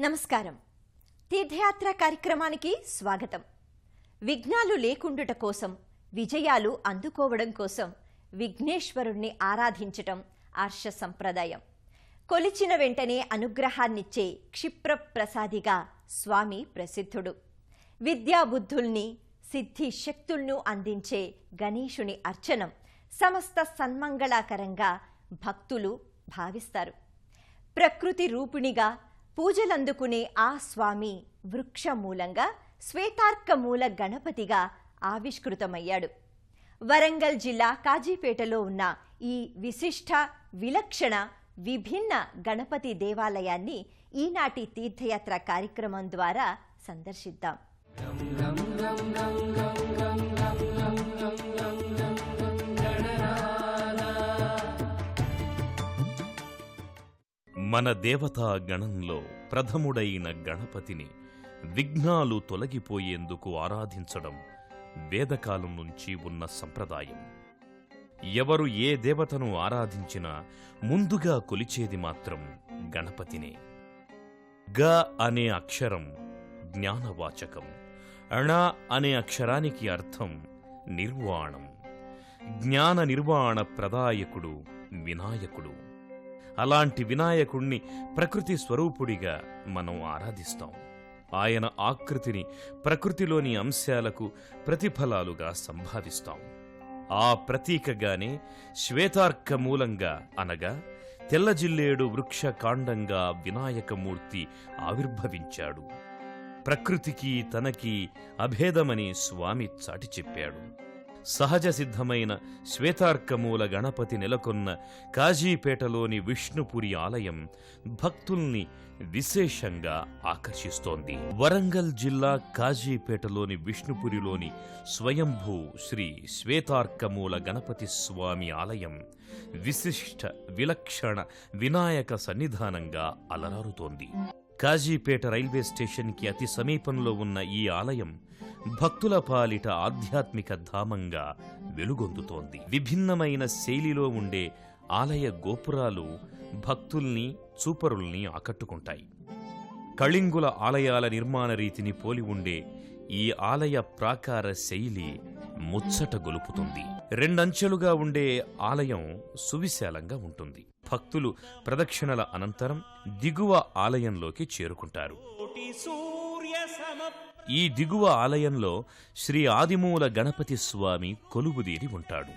నమస్కారం. తీర్థయాత్ర కార్యక్రమానికి స్వాగతం. విఘ్నాలు లేకుండుట కోసం, విజయాలు అందుకోవడం కోసం విఘ్నేశ్వరుణ్ణి ఆరాధించటం ఆర్ష సంప్రదాయం. కొలిచిన వెంటనే అనుగ్రహాన్నిచ్చే క్షిప్రప్రసాదిగా స్వామి ప్రసిద్ధుడు. విద్యాబుద్ధుల్ని, సిద్ధి శక్తులను అందించే గణేశుని అర్చనం సమస్త సన్మంగళాకరంగా భక్తులు భావిస్తారు. ప్రకృతి రూపిణిగా పూజలందుకునే ఆ స్వామి వృక్షమూలంగా శ్వేతార్కమూల గణపతిగా ఆవిష్కృతమయ్యాడు. వరంగల్ జిల్లా కాజీపేటలో ఉన్న ఈ విశిష్ట, విలక్షణ, విభిన్న గణపతి దేవాలయాన్ని ఈనాటి తీర్థయాత్ర కార్యక్రమం ద్వారా సందర్శిద్దాం. మన దేవతా గణంలో ప్రథముడైన గణపతిని విఘ్నాలు తొలగిపోయేందుకు ఆరాధించడం వేదకాలం నుంచి ఉన్న సంప్రదాయం. ఎవరు ఏ దేవతను ఆరాధించినా ముందుగా కొలిచేది మాత్రం గణపతినే. గ అనే అక్షరం జ్ఞానవాచకం. అణ అనే అక్షరానికి అర్థం నిర్వాణం. జ్ఞాన నిర్వాణ ప్రదాయకుడు వినాయకుడు. అలాంటి వినాయకుణ్ణి ప్రకృతి స్వరూపుడిగా మనం ఆరాధిస్తాం. ఆయన ఆకృతిని ప్రకృతిలోని అంశాలకు ప్రతిఫలాలుగా సంభావిస్తాం. ఆ ప్రతీకగానే శ్వేతార్కమూలంగా అనగా తెల్లజిల్లేడు వృక్ష కాండంగా వినాయకమూర్తి ఆవిర్భవించాడు. ప్రకృతికి తనకి అభేదమని స్వామి చాటి చెప్పాడు. సహజ సిద్ధమైన శ్వేతార్కమూల గణపతి నెలకొన్న కాజీపేటలోని విష్ణుపురి ఆలయం భక్తుల్ని విశేషంగా ఆకర్షిస్తోంది. వరంగల్ జిల్లా కాజీపేటలోని విష్ణుపురిలోని స్వయంభూ శ్రీ శ్వేతార్కమూల గణపతి స్వామి ఆలయం విశిష్ట, విలక్షణ వినాయక సన్నిధానంగా అలరారుతోంది. కాజీపేట రైల్వే స్టేషన్కి అతి సమీపంలో ఉన్న ఈ ఆలయం భక్తుల పాలిట ఆధ్యాత్మిక ధామంగా వెలుగొందుతోంది. విభిన్నమైన శైలిలో ఉండే ఆలయ గోపురాలు భక్తుల్ని, చూపరుల్ని ఆకట్టుకుంటాయి. కళింగుల ఆలయాల నిర్మాణ రీతిని పోలి ఉండే ఈ ఆలయ ప్రాకార శైలి ముచ్చట గొలుపుతుంది. రెండంచెలుగా ఉండే ఆలయం సువిశాలంగా ఉంటుంది. భక్తులు ప్రదక్షిణల అనంతరం దిగువ ఆలయంలోకి చేరుకుంటారు. ఈ దిగువ ఆలయంలో శ్రీ ఆదిమూల గణపతి స్వామి కొలువుదీరి ఉంటాడు.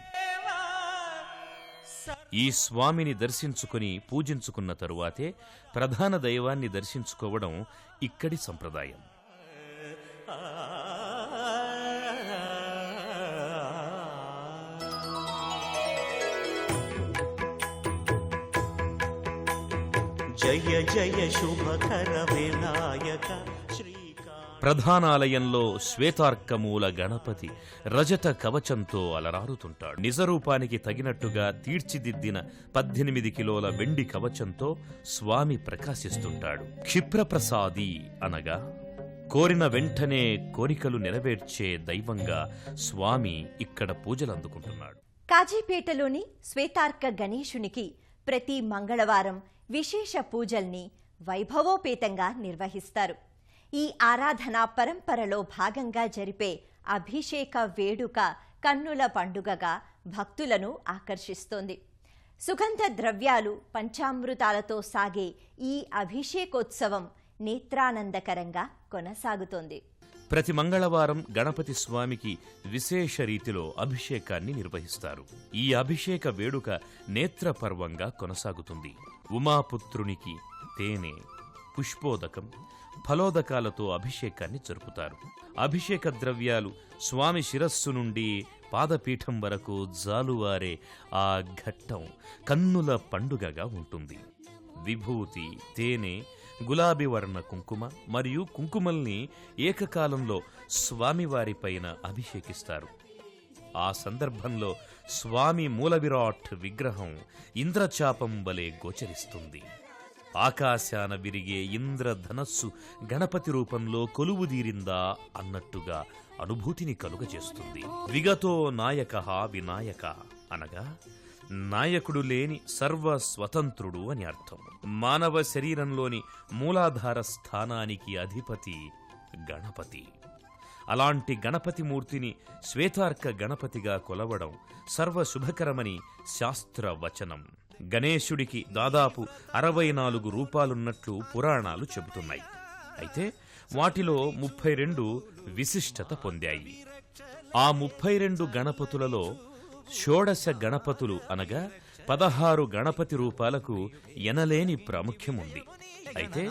ఈ స్వామిని దర్శించుకుని పూజించుకున్న తరువాతే ప్రధాన దైవాన్ని దర్శించుకోవడం ఇక్కడి సంప్రదాయం. జయ జయ శుభకర వినాయక. ప్రధానాలయంలో శ్వేతార్కమూల గణపతి రజత కవచంతో అలరారుతుంటాడు. నిజరూపానికి తగినట్టుగా తీర్చిదిద్దిన 18 కిలోల వెండి కవచంతో స్వామి ప్రకాశిస్తుంటాడు. క్షిప్రప్రసాది అనగా కోరిన వెంటనే కోరికలు నెరవేర్చే దైవంగా స్వామి ఇక్కడ పూజలందుకుంటున్నాడు. కాజీపేటలోని శ్వేతార్క గణేశునికి ప్రతి మంగళవారం విశేష పూజల్ని వైభవోపేతంగా నిర్వహిస్తారు. ఈ ఆరాధనా పరంపరలో భాగంగా జరిపే అభిషేక వేడుక కన్నుల పండుగగా భక్తులను ఆకర్షిస్తోంది. సుగంధ ద్రవ్యాలు, పంచామృతాలతో సాగే ఈ అభిషేకోత్సవం నేత్రానందకరంగా కొనసాగుతోంది. ప్రతి మంగళవారం గణపతి స్వామికి విశేష రీతిలో అభిషేకాన్ని నిర్వహిస్తారు. ఈ అభిషేక వేడుక నేత్రపర్వంగా కొనసాగుతుంది. ఉమాపుత్రునికి తేనె, పుష్పోదకం, ఫలోదకాలతో అభిషేకాన్ని జరుపుతారు. అభిషేక ద్రవ్యాలు స్వామి శిరస్సు నుండి పాదపీఠం వరకు జాలువారే ఆ ఘట్టం కన్నుల పండుగగా ఉంటుంది. విభూతి, తేనె, గులాబీ వర్ణ కుంకుమ మరియు కుంకుమల్ని ఏకకాలంలో స్వామివారిపైన అభిషేకిస్తారు. ఆ సందర్భంలో స్వామి మూలవిరాట్ విగ్రహం ఇంద్రచాపం వలె గోచరిస్తుంది. ఆకాశాన విరిగే ఇంద్రధనస్సు గణపతి రూపంలో కొలువుదీరిందా అన్నట్టుగా అనుభూతిని కలుగజేస్తుంది. విగతో నాయక వినాయక అనగా నాయకుడు లేని సర్వస్వతంత్రుడు అని అర్థం. మానవ శరీరంలోని మూలాధార స్థానానికి అధిపతి గణపతి. అలాంటి గణపతి మూర్తిని శ్వేతార్క గణపతిగా కొలవడం సర్వశుభకరమని శాస్త్రవచనం. గణేశుడికి దాదాపు 64 రూపాలున్నట్లు పురాణాలు చెబుతున్నాయి. అయితే వాటిలో 32 విశిష్టత పొందాయి. ఆ 32 గణపతులలో షోడశ గణపతులు అనగా 16 గణపతి రూపాలకు ఎనలేని ప్రాముఖ్యముంది. అయితే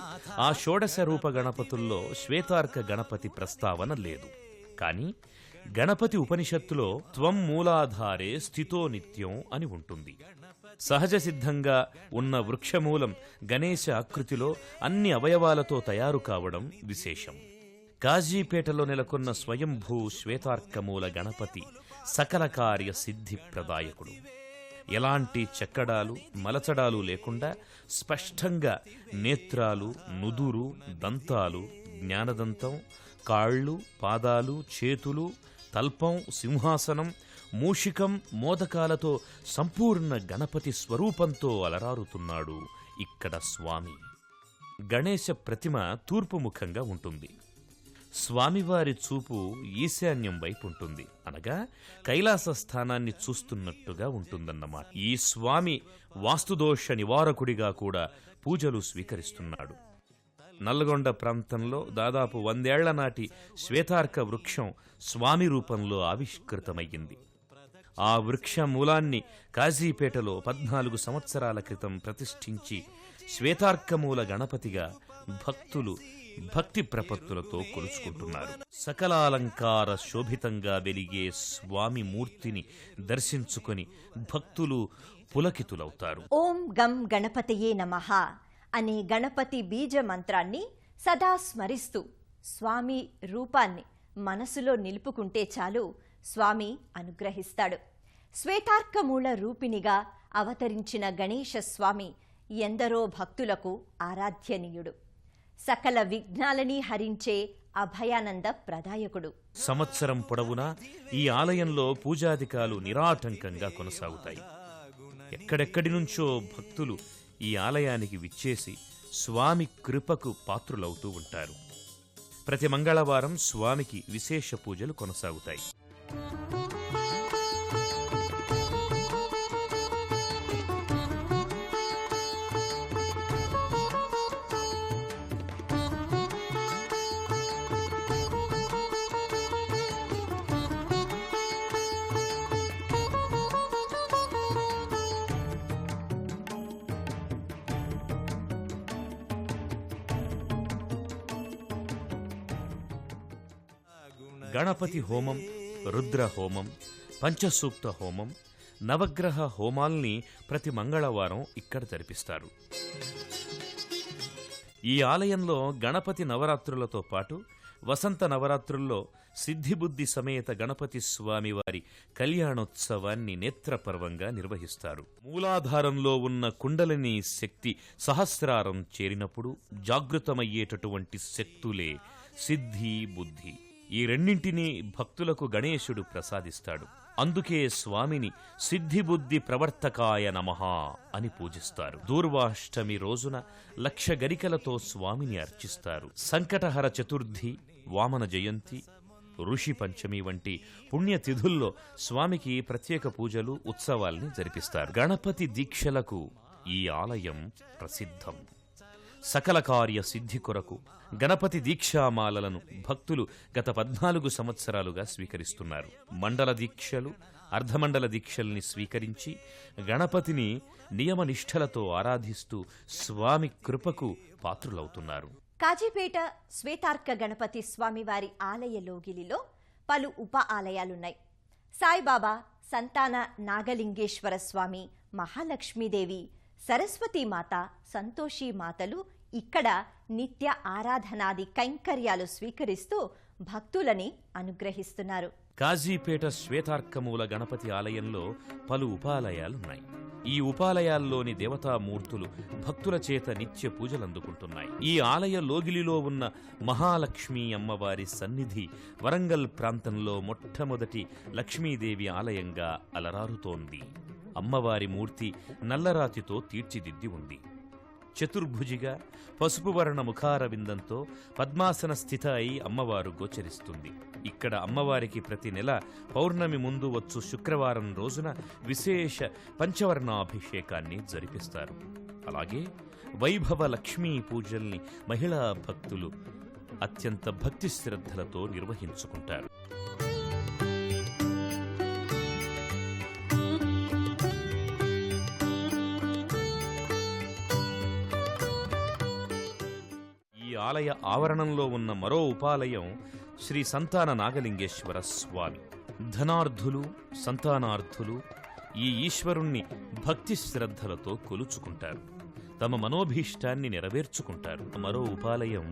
ఆ షోడశ రూప గణపతుల్లో శ్వేతార్క గణపతి ప్రస్తావన లేదు. కాని గణపతి ఉపనిషత్తులో త్వం మూలాధారే స్థితో నిత్యం అని ఉంటుంది. సహజ సిద్ధంగా ఉన్న వృక్షమూలం గణేశ ఆకృతిలో అన్ని అవయవాలతో తయారు కావడం విశేషం. కాజీపేటలో నెలకొన్న స్వయంభూ శ్వేతార్కమూల గణపతి సకల కార్య సిద్ధి ప్రదాయకుడు. ఎలాంటి చెక్కడాలు మలచడాలు లేకుండా స్పష్టంగా నేత్రాలు, నుదురు, దంతాలు, జ్ఞానదంతం, కాళ్ళు, పాదాలు, చేతులు, తల్పం, సింహాసనం, మూషికం, మోదకాలతో సంపూర్ణ గణపతి స్వరూపంతో అలరారుతున్నాడు ఇక్కడ స్వామి. గణేశ ప్రతిమ తూర్పుముఖంగా ఉంటుంది. స్వామివారి చూపు ఈశాన్యం వైపు ఉంటుంది, అనగా కైలాస స్థానాన్ని చూస్తున్నట్టుగా ఉంటుందన్నమాట. ఈ స్వామి వాస్తుదోష నివారకుడిగా కూడా పూజలు స్వీకరిస్తున్నాడు. నల్గొండ ప్రాంతంలో దాదాపు 100 ఏళ్ల నాటి శ్వేతార్క వృక్షం స్వామి రూపంలో ఆవిష్కృతమయ్యింది. ఆ వృక్ష మూలాన్ని కాజీపేటలో 14 సంవత్సరాల క్రితం ప్రతిష్ఠించి శ్వేతార్కమూల గణపతిగా భక్తులు భక్తి ప్రపత్తులతో కొలుచుకుంటున్నారు. సకలాలంకార శోభితంగా వెలిగే స్వామి మూర్తిని దర్శించుకొని భక్తులు పులకితులవుతారు. ఓం గం గణపతయే నమః అనే గణపతి బీజ మంత్రాన్ని సదా స్మరిస్తూ స్వామి రూపాన్ని మనసులో నిలుపుకుంటే చాలు, స్వామి అనుగ్రహిస్తాడు. శ్వేతార్కమూల రూపిణిగా అవతరించిన గణేశ స్వామి ఎందరో భక్తులకు ఆరాధ్యనీయుడు. సకల విఘ్నాలని హరించే అభయానంద ప్రదాయకుడు. సంవత్సరం పొడవునా ఈ ఆలయంలో పూజాధికాలు నిరాటంకంగా కొనసాగుతాయి. ఎక్కడెక్కడి నుంచో భక్తులు ఈ ఆలయానికి విచ్చేసి స్వామి కృపకు పాత్రులవుతూ ఉంటారు. ప్రతి మంగళవారం స్వామికి విశేష పూజలు కొనసాగుతాయి. గణపతి హోమం, రుద్ర హోమం, పంచసూక్త హోమం, నవగ్రహ హోమాల్ని ప్రతి మంగళవారం ఇక్కడ జరిపిస్తారు. ఈ ఆలయంలో గణపతి నవరాత్రులతో పాటు వసంత నవరాత్రుల్లో సిద్ధిబుద్ధి సమేత గణపతి స్వామి వారి కళ్యాణోత్సవాన్ని నేత్రపర్వంగా నిర్వహిస్తారు. మూలాధారంలో ఉన్న కుండలిని శక్తి సహస్రారం చేరినప్పుడు జాగృతమయ్యేటటువంటి శక్తులే సిద్ధి, బుద్ధి. ఈ రెండింటినీ భక్తులకు గణేశుడు ప్రసాదిస్తాడు. అందుకే స్వామిని సిద్ధిబుద్ధి ప్రవర్తకాయ నమః అని పూజిస్తారు. దూర్వాష్టమి రోజున 1,00,000 గరికలతో స్వామిని అర్చిస్తారు. సంకటహర చతుర్థి, వామన జయంతి, ఋషి పంచమి వంటి పుణ్యతిథుల్లో స్వామికి ప్రత్యేక పూజలు, ఉత్సవాల్ని జరిపిస్తారు. గణపతి దీక్షలకు ఈ ఆలయం ప్రసిద్ధం. సకల కార్య సిద్ధి కొరకు గణపతి దీక్షామాలలను భక్తులు గత 14 సంవత్సరాలుగా స్వీకరిస్తున్నారు. మండల దీక్షలు, అర్ధమండల దీక్షల్ని స్వీకరించి గణపతిని నియమనిష్టలతో ఆరాధిస్తూ స్వామి కృపకు పాత్రులవుతున్నారు. కాజీపేట శ్వేతార్క గణపతి స్వామివారి ఆలయ లోగిలిలో పలు ఉప ఆలయాలున్నాయి. సాయిబాబా, సంతాన నాగలింగేశ్వర స్వామి, మహాలక్ష్మీదేవి, సరస్వతీమాత, సంతోషీమాతలు ఇక్కడ నిత్య ఆరాధనాది కైంకర్యాలు స్వీకరిస్తూ భక్తులని అనుగ్రహిస్తున్నారు. కాజీపేట శ్వేతార్కమూల గణపతి ఆలయంలో పలు ఉపాలయాలున్నాయి. ఈ ఉపాలయాల్లోని దేవతామూర్తులు భక్తుల చేత నిత్య పూజలందుకుంటున్నాయి. ఈ ఆలయ లోగిలిలో ఉన్న మహాలక్ష్మీ అమ్మవారి సన్నిధి వరంగల్ ప్రాంతంలో మొట్టమొదటి లక్ష్మీదేవి ఆలయంగా అలరారుతోంది. అమ్మవారి మూర్తి నల్లరాతితో తీర్చిదిద్ది ఉంది. చతుర్భుజిగా పసుపు వర్ణ ముఖారవిందంతో పద్మాసన స్థిత అయి అమ్మవారు గోచరిస్తుంది. ఇక్కడ అమ్మవారికి ప్రతి నెల పౌర్ణమి ముందు వచ్చు శుక్రవారం రోజున విశేష పంచవర్ణాభిషేకాన్ని జరిపిస్తారు. అలాగే వైభవ లక్ష్మీ పూజల్ని మహిళా భక్తులు అత్యంత భక్తి శ్రద్ధలతో నిర్వహించుకుంటారు. ఈ ఆలయ ఆవరణంలో ఉన్న మరో ఉపాలయం శ్రీ సంతాన నాగలింగేశ్వర స్వామి. ధనార్థులు, సంతానార్థులు ఈ ఈశ్వరుణ్ణి భక్తి శ్రద్ధలతో కొలుచుకుంటారు, తమ మనోభీష్టాన్ని నెరవేర్చుకుంటారు. మరో ఉపాలయం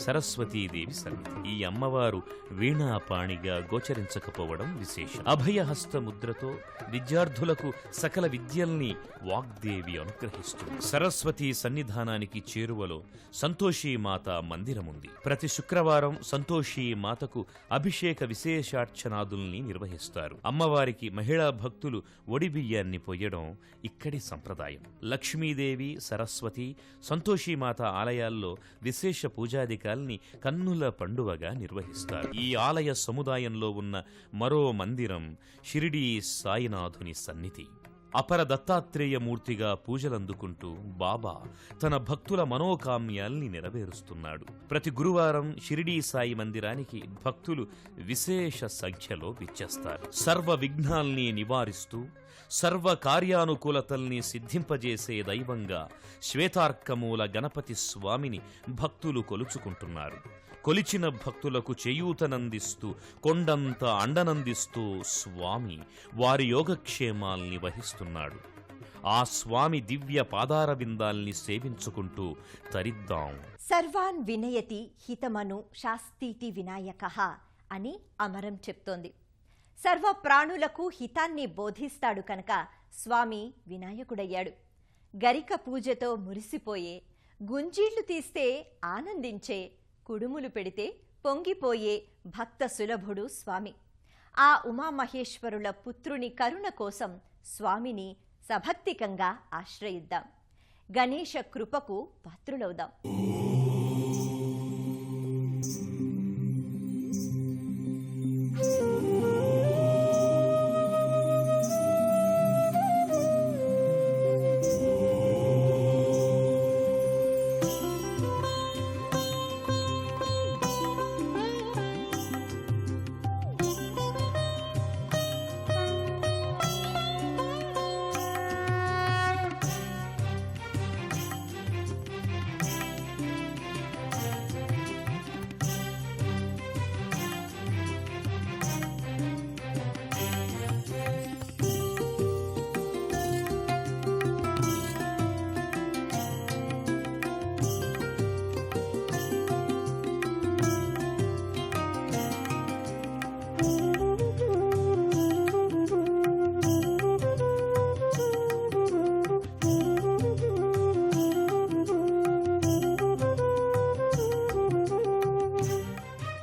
సరస్వతీదేవి సన్నిధి. ఈ అమ్మవారు వీణాపాణిగా గోచరించకపోవడం విశేషం. అభయహస్త ముద్రతో విద్యార్థులకు సకల విద్యల్ని వాగ్దేవి అనుగ్రహిస్తుంది. సరస్వతీ సన్నిధానానికి చేరువలో సంతోషీమాత మందిరముంది. ప్రతి శుక్రవారం సంతోషీమాతకు అభిషేక విశేషార్చనాదుల్ని నిర్వహిస్తారు. అమ్మవారికి మహిళా భక్తులు ఒడిబియ్యాన్ని పొయ్యడం ఇక్కడి సంప్రదాయం. లక్ష్మీదేవి, సరస్వతి, సంతోషీమాత ఆలయాల్లో విశేష పూజాధికాల్ని కన్నుల పండువగా నిర్వహిస్తారు. ఈ ఆలయ సముదాయంలో ఉన్న మరో మందిరం షిరిడీ సాయినాథుని సన్నిధి. అపర దత్తాత్రేయమూర్తిగా పూజలందుకుంటూ బాబా తన భక్తుల మనోకామ్యాల్ని నెరవేరుస్తున్నాడు. ప్రతి గురువారం షిరిడీ సాయి మందిరానికి భక్తులు విశేష సంఖ్యలో విచ్చేస్తారు. సర్వ విఘ్నాల్ని నివారిస్తూ సర్వ కార్యానుకూలతల్ని సిద్ధింపజేసే దైవంగా శ్వేతార్కమూల గణపతి స్వామిని భక్తులు కొలుచుకుంటున్నారు. కొలిచిన భక్తులకు చేయూతనందిస్తూ కొండంత అండనందిస్తూ స్వామి వారి యోగక్షేమాల్ని వహిస్తున్నాడు. ఆ స్వామి దివ్య పాదారవిందాల్ని సేవించుకుంటూ తరిద్దాం. సర్వాన్ వినయతి హితమను శాస్తీతి వినాయకః అని అమరం చెప్తోంది. సర్వ ప్రాణులకు హితాన్ని బోధిస్తాడు కనుక స్వామి వినాయకుడయ్యాడు. గరిక పూజతో మురిసిపోయే, గుంజీళ్లు తీస్తే ఆనందించే, కుడుములు పెడితే పొంగిపోయే భక్త సులభుడు స్వామి. ఆ ఉమామహేశ్వరుల పుత్రుని కరుణ కోసం స్వామిని సభక్తికంగా ఆశ్రయిద్దాం. గణేశ కృపకు పాత్రులవుదాం.